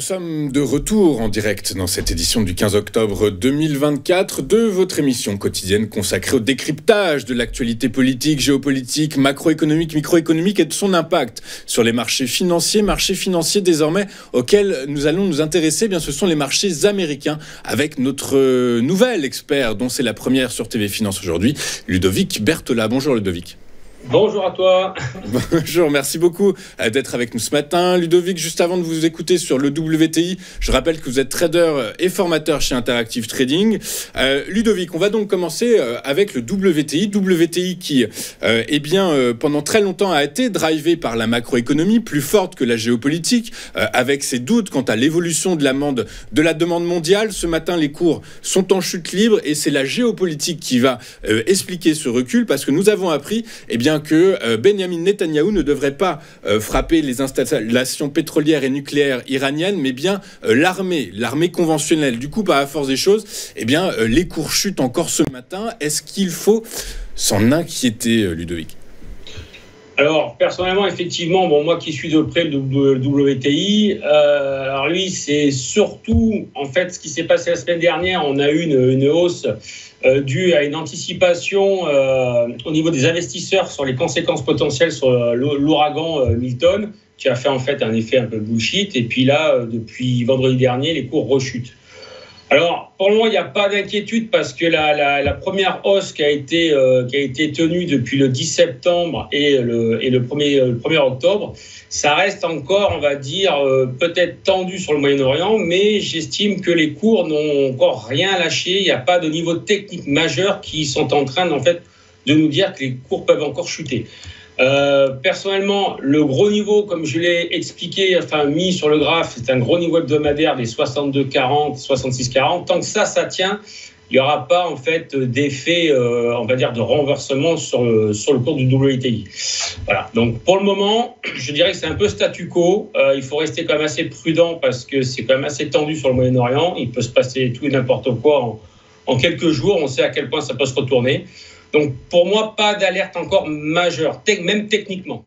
Nous sommes de retour en direct dans cette édition du 15 octobre 2024 de votre émission quotidienne consacrée au décryptage de l'actualité politique, géopolitique, macroéconomique, microéconomique et de son impact sur les marchés financiers désormais auxquels nous allons nous intéresser. Eh bien, ce sont les marchés américains avec notre nouvel expert dont c'est la première sur TV Finance aujourd'hui, Ludovic Bertholat. Bonjour Ludovic. Bonjour à toi. Bonjour, merci beaucoup d'être avec nous ce matin. Ludovic, juste avant de vous écouter sur le WTI, je rappelle que vous êtes trader et formateur chez Interactive Trading. Ludovic, on va donc commencer avec le WTI. WTI qui, pendant très longtemps a été drivé par la macroéconomie, plus forte que la géopolitique, avec ses doutes quant à l'évolution de la demande mondiale. Ce matin, les cours sont en chute libre et c'est la géopolitique qui va expliquer ce recul parce que nous avons appris, que Benjamin Netanyahou ne devrait pas frapper les installations pétrolières et nucléaires iraniennes, mais bien l'armée conventionnelle. Du coup, par la force des choses, les cours chutent encore ce matin. Est-ce qu'il faut s'en inquiéter, Ludovic ? Alors, personnellement, effectivement, moi qui suis de près le WTI, alors lui, c'est surtout, en fait, ce qui s'est passé la semaine dernière. On a eu une hausse due à une anticipation au niveau des investisseurs sur les conséquences potentielles sur l'ouragan Milton, qui a fait en fait un effet un peu bullshit. Et puis là, depuis vendredi dernier, les cours rechutent. Alors, pour le moment, il n'y a pas d'inquiétude parce que la première hausse qui a été tenue depuis le 10 septembre et le 1er octobre, ça reste encore, on va dire, peut-être tendu sur le Moyen-Orient, mais j'estime que les cours n'ont encore rien lâché. Il n'y a pas de niveau technique majeur qui sont en train, en fait, de nous dire que les cours peuvent encore chuter. Personnellement, le gros niveau, comme je l'ai expliqué, mis sur le graphe, c'est un gros niveau hebdomadaire des 62,40, 66,40. Tant que ça tient, il n'y aura pas en fait d'effet, on va dire, de renversement sur le cours du WTI. Voilà. Donc pour le moment, je dirais que c'est un peu statu quo. Il faut rester quand même assez prudent parce que c'est quand même assez tendu sur le Moyen-Orient. Il peut se passer tout et n'importe quoi en quelques jours. On sait à quel point ça peut se retourner. Donc, pour moi, pas d'alerte encore majeure, même techniquement.